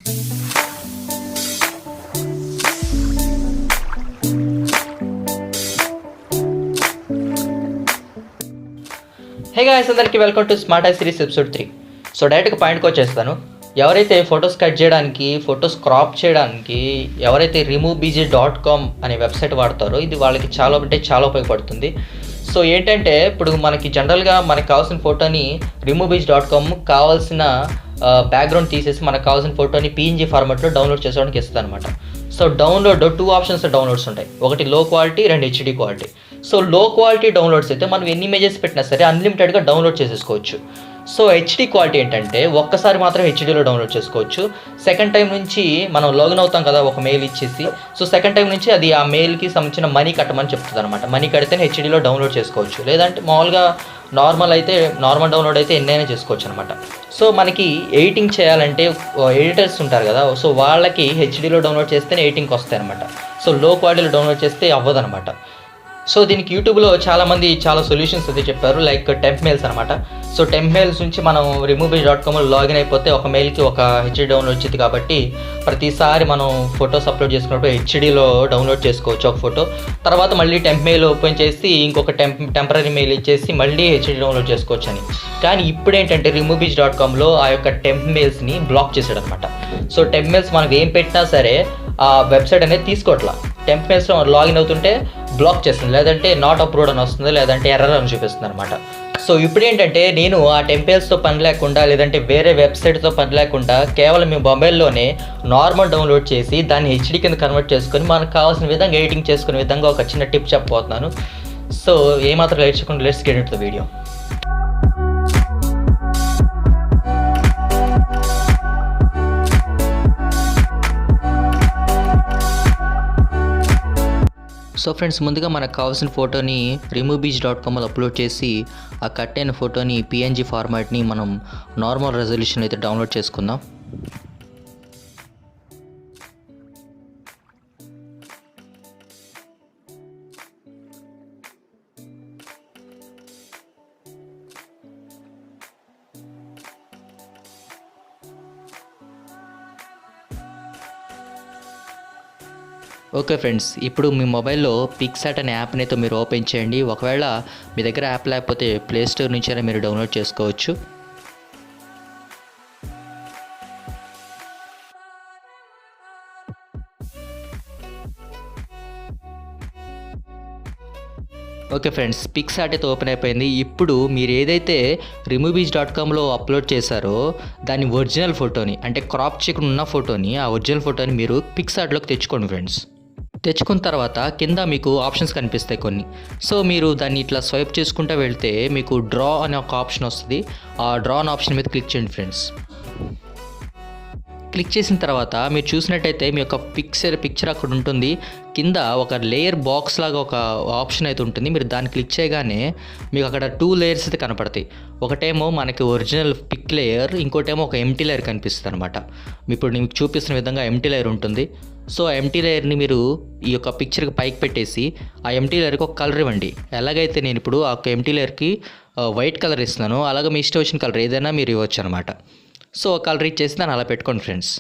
Hey guys, అందరికీ welcome to smart hacks series episode 3. So డైరెక్ట్గా పాయింట్కి వచ్చేస్తాను. ఎవరైతే ఫొటోస్ కట్ చేయడానికి, ఫొటోస్ క్రాప్ చేయడానికి ఎవరైతే removebg.com అనే వెబ్సైట్ వాడతారో ఇది వాళ్ళకి చాలా ఉపయోగపడుతుంది. సో ఏంటంటే ఇప్పుడు మనకి జనరల్గా మనకు కావాల్సిన ఫోటోని removebg.com కావాల్సిన బ్యాక్గ్రౌండ్ తీసేసి మనకు కావాల్సిన ఫోటోని PNG ఫార్మాట్లో డౌన్లోడ్ చేసుకోవడానికి ఇస్తుంది అనమాట. సో డౌన్లోడ్ 2 ఆప్షన్స్ డౌన్లోడ్స్ ఉంటాయి. ఒకటి లో క్వాలిటీ, 2 HD క్వాలిటీ. సో లో క్వాలిటీ డౌన్లోడ్స్ అయితే మనం ఎన్ని ఇమేజెస్ పెట్టినా సరే అన్లిమిటెడ్గా డౌన్లోడ్ చేసేసుకోవచ్చు. సో HD క్వాలిటీ ఏంటంటే ఒక్కసారి మాత్రం HDలో డౌన్లోడ్ చేసుకోవచ్చు. సెకండ్ టైం నుంచి మనం లాగిన్ అవుతాం కదా ఒక మెయిల్ ఇచ్చేసి, సో సెకండ్ టైం నుంచి అది ఆ మెయిల్కి సంబంధించిన మనీ కట్టమని చెప్తుంది అనమాట. మనీ కడితేనే HDలో డౌన్లోడ్ చేసుకోవచ్చు. లేదంటే మామూలుగా నార్మల్ డౌన్లోడ్ అయితే ఎన్నైనా చేసుకోవచ్చు అనమాట. సో మనకి ఎడిటింగ్ చేయాలంటే ఎడిటర్స్ ఉంటారు కదా, సో వాళ్ళకి HDలో డౌన్లోడ్ చేస్తేనే ఎడిటింగ్కి వస్తాయి అనమాట. సో లో క్వాలిటీలో డౌన్లోడ్ చేస్తే అవ్వదనమాట. సో దీనికి యూట్యూబ్లో చాలామంది చాలా సొల్యూషన్స్ అయితే చెప్పారు, లైక్ TempMails అనమాట. సో TempMails నుంచి మనం removebg.com లాగిన్ అయిపోతే ఒక మెయిల్కి ఒక HD డౌన్లోడ్ వచ్చింది కాబట్టి ప్రతిసారి మనం ఫొటోస్ అప్లోడ్ చేసుకున్నప్పుడు HDలో డౌన్లోడ్ చేసుకోవచ్చు ఒక ఫోటో. తర్వాత మళ్ళీ TempMail ఓపెన్ చేసి ఇంకొక టెంపరీ మెయిల్ ఇచ్చేసి మళ్ళీ HD డౌన్లోడ్ చేసుకోవచ్చు అని. కానీ ఇప్పుడు ఏంటంటే removebg.comలో ఆ యొక్క TempMailsని బ్లాక్ చేసాడు అనమాట. సో TempMails మనం ఏం పెట్టినా సరే ఆ వెబ్సైట్ అనేది తీసుకోవట్లా. TempMailsలో లాగిన్ అవుతుంటే బ్లాక్ చేస్తుంది, లేదంటే నాట్ అప్రూవ్డ్ అని వస్తుంది, లేదంటే ఎర్రర్ అని చూపిస్తుంది అనమాట. సో ఇప్పుడు ఏంటంటే నేను ఆ TempMailsతో పని లేకుండా, లేదంటే వేరే వెబ్సైట్తో పని లేకుండా కేవలం మీ మొబైల్లోనే నార్మల్ డౌన్లోడ్ చేసి దాన్ని HD కింద కన్వర్ట్ చేసుకొని మనకు కావాల్సిన విధంగా ఎడిటింగ్ చేసుకునే విధంగా ఒక చిన్న టిప్ చెప్పబోతున్నాను. సో ఏమాత్రం లేట్ చేయకుండా let's get into the video. So friends, ముందుగా మనకు కావాల్సిన ఫోటోని removebg.comలో అప్లోడ్ చేసి ఆ కట్ అయిన ఫోటోని PNG ఫార్మాట్ని మనం నార్మల్ రెజల్యూషన్ అయితే డౌన్లోడ్ చేసుకుందాం. ఓకే ఫ్రెండ్స్, ఇప్పుడు మీ మొబైల్లో పిక్సార్ట్ అనే యాప్ని అయితే మీరు ఓపెన్ చేయండి. ఒకవేళ మీ దగ్గర యాప్ లేకపోతే ప్లేస్టోర్ నుంచి అయినా మీరు డౌన్లోడ్ చేసుకోవచ్చు. ఓకే ఫ్రెండ్స్, పిక్సార్ట్ అయితే ఓపెన్ అయిపోయింది. ఇప్పుడు మీరు ఏదైతే removebg.comలో అప్లోడ్ చేశారో దాని ఒరిజినల్ ఫోటోని, అంటే క్రాప్ చేయకుండా ఉన్న ఫోటోని, ఆ ఒరిజినల్ ఫోటోని మీరు పిక్సార్ట్లోకి తెచ్చుకోండి ఫ్రెండ్స్. తెచ్చుకున్న తర్వాత కింద మీకు ఆప్షన్స్ కనిపిస్తాయి కొన్ని. సో మీరు దాన్ని ఇట్లా స్వైప్ చేసుకుంటూ వెళ్తే మీకు డ్రా అనే ఒక ఆప్షన్ వస్తుంది. ఆ డ్రా అనే ఆప్షన్ మీద క్లిక్ చేయండి ఫ్రెండ్స్. క్లిక్ చేసిన తర్వాత మీరు చూసినట్టయితే మీ యొక్క పిక్చర్ అక్కడ ఉంటుంది. కింద ఒక లేయర్ బాక్స్ లాగా ఒక ఆప్షన్ అయితే ఉంటుంది. మీరు దాన్ని క్లిక్ చేయగానే మీకు అక్కడ 2 లేయర్స్ అయితే కనపడతాయి. ఒకటేమో మనకి ఒరిజినల్ పిక్ లేయర్, ఇంకోటేమో ఒక ఎంటీ లేయర్ కనిపిస్తుంది అనమాట. ఇప్పుడు మీకు చూపిస్తున్న విధంగా ఎంటీ లేయర్ ఉంటుంది. సో ఆ ఎంటీ లేయర్ని మీరు ఈ యొక్క పిక్చర్కి పైకి పెట్టేసి ఆ ఎంటీ లేయర్కి ఒక కలర్ ఇవ్వండి. ఎలాగైతే నేను ఇప్పుడు ఆ యొక్క ఎంటీ లేయర్కి వైట్ కలర్ ఇస్తున్నాను, అలాగే మీ ఇష్టం వచ్చిన కలర్ ఏదైనా మీరు ఇవ్వచ్చు అనమాట. సో కలర్ ఇచ్చేసి దాన్ని అలా పెట్టుకోండి ఫ్రెండ్స్.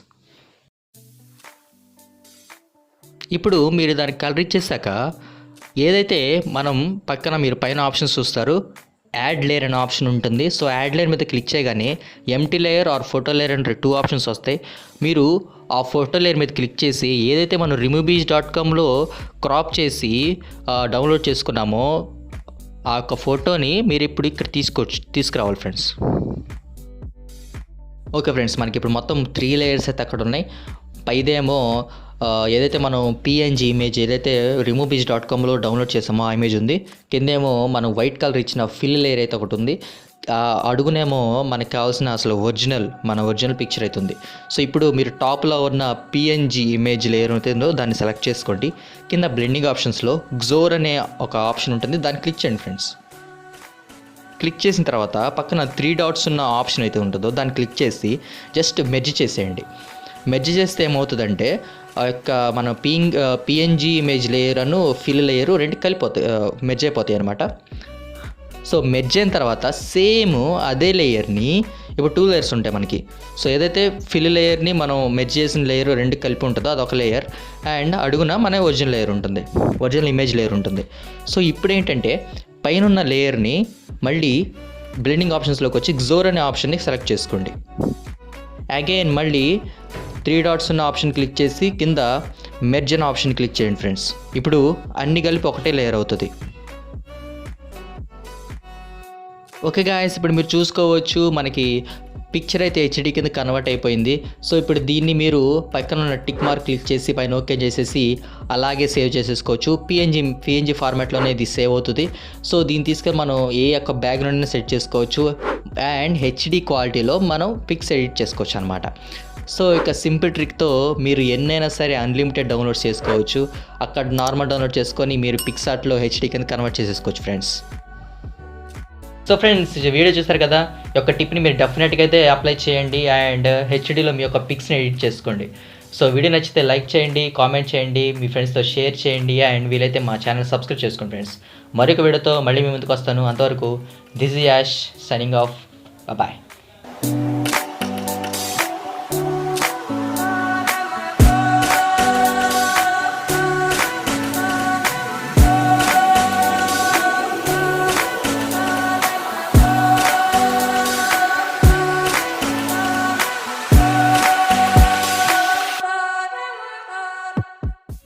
ఇప్పుడు మీరు దానికి కలర్ ఇచ్చేసాక ఏదైతే మనం పక్కన మీరు పైన ఆప్షన్స్ చూస్తారు, యాడ్ లేయర్ అనే ఆప్షన్ ఉంటుంది. సో యాడ్ లేయర్ మీద క్లిక్ చేయగానే empty layer are photo layer అంటే 2 ఆప్షన్స్ వస్తాయి. మీరు ఆ ఫోటో లేయర్ మీద క్లిక్ చేసి ఏదైతే మనం removebg.comలో క్రాప్ చేసి డౌన్లోడ్ చేసుకున్నామో ఆ యొక్క ఫోటోని మీరు ఇప్పుడు ఇక్కడ తీసుకురావాలి ఫ్రెండ్స్. ఓకే ఫ్రెండ్స్, మనకి ఇప్పుడు మొత్తం 3 లేయర్స్ అయితే అక్కడ ఉన్నాయి. పైదేమో ఏదైతే మనం PNG ఇమేజ్ ఏదైతే removebg.comలో డౌన్లోడ్ చేసామో ఆ ఇమేజ్ ఉంది. కిందేమో మనం వైట్ కలర్ ఇచ్చిన ఫిల్ లేయర్ అయితే ఒకటి ఉంది. అడుగునేమో మనకు కావాల్సిన అసలు ఒరిజినల్ పిక్చర్ అయితే ఉంది. సో ఇప్పుడు మీరు టాప్లో ఉన్న PNG ఇమేజ్ లేయర్ ఉంటుందో దాన్ని సెలెక్ట్ చేసుకోండి. కింద బ్లెండింగ్ ఆప్షన్స్లో గ్జోర్ అనే ఒక ఆప్షన్ ఉంటుంది, దాన్ని క్లిక్ చేయండి ఫ్రెండ్స్. క్లిక్ చేసిన తర్వాత పక్కన 3 డాట్స్ ఉన్న ఆప్షన్ అయితే ఉంటుందో దాన్ని క్లిక్ చేసి జస్ట్ మెర్జ్ చేసేయండి. మెర్జ్ చేస్తే ఏమవుతుందంటే ఆ యొక్క మన PNG ఇమేజ్ లేయర్ అను ఫిల్ లేయరు 2 కలిపోతాయి, మెర్జ్ అయిపోతాయి అనమాట. సో మెర్జ్ అయిన తర్వాత సేమ్ అదే లేయర్ని ఇప్పుడు 2 లేయర్స్ ఉంటాయి మనకి. సో ఏదైతే ఫిల్ లేయర్ని మనం మెర్జ్ చేసిన లేయర్ 2 కలిపి ఉంటుందో అదొక లేయర్, అండ్ అడుగున మన ఒరిజినల్ లేయర్ ఉంటుంది, ఒరిజినల్ ఇమేజ్ లేయర్ ఉంటుంది. సో ఇప్పుడు ఏంటంటే పైన ఉన్న లేయర్ని మళ్ళీ బ్లెండింగ్ ఆప్షన్స్లోకి వచ్చి XOR అనే ఆప్షన్ని సెలెక్ట్ చేసుకోండి. అగైన్ మళ్ళీ 3 డాట్స్ ఉన్న ఆప్షన్ క్లిక్ చేసి కింద మెర్జ్ అనే ఆప్షన్ క్లిక్ చేయండి ఫ్రెండ్స్. ఇప్పుడు అన్ని కలిపి ఒకటే లేయర్ అవుతుంది. ఓకే గాయస్, ఇప్పుడు మీరు చూసుకోవచ్చు మనకి పిక్చర్ అయితే హెచ్డి కింద కన్వర్ట్ అయిపోయింది. సో ఇప్పుడు దీన్ని మీరు పక్కన ఉన్న టిక్ మార్క్ క్లిక్ చేసి పైన ఓకే చేసేసి అలాగే సేవ్ చేసేసుకోవచ్చు. పిఎన్జీ ఫార్మాట్లోనే ఇది సేవ్ అవుతుంది. సో దీన్ని తీసుకొని మనం ఏ యొక్క బ్యాక్గ్రౌండ్ని సెట్ చేసుకోవచ్చు అండ్ హెచ్డి క్వాలిటీలో మనం పిక్స్ ఎడిట్ చేసుకోవచ్చు అనమాట. సో ఇక సింపుల్ ట్రిక్తో మీరు ఎన్నైనా సరే అన్లిమిటెడ్ డౌన్లోడ్స్ చేసుకోవచ్చు. అక్కడ నార్మల్ డౌన్లోడ్ చేసుకొని మీరు పిక్సార్ట్లో హెచ్డి కింద కన్వర్ట్ చేసేసుకోవచ్చు ఫ్రెండ్స్. సో ఫ్రెండ్స్, వీడియో చూసారు కదా, ఈ యొక్క టిప్ని మీరు డెఫినెట్గా అయితే అప్లై చేయండి అండ్ హెచ్డీలో మీ యొక్క పిక్స్ని ఎడిట్ చేసుకోండి. సో వీడియో నచ్చితే లైక్ చేయండి, కామెంట్ చేయండి, మీ ఫ్రెండ్స్తో షేర్ చేయండి అండ్ వీలైతే మా ఛానల్ సబ్స్క్రైబ్ చేసుకోండి ఫ్రెండ్స్. మరొక వీడియోతో మళ్ళీ మీ ముందుకు వస్తాను. అంతవరకు this is Yash signing off. Bye.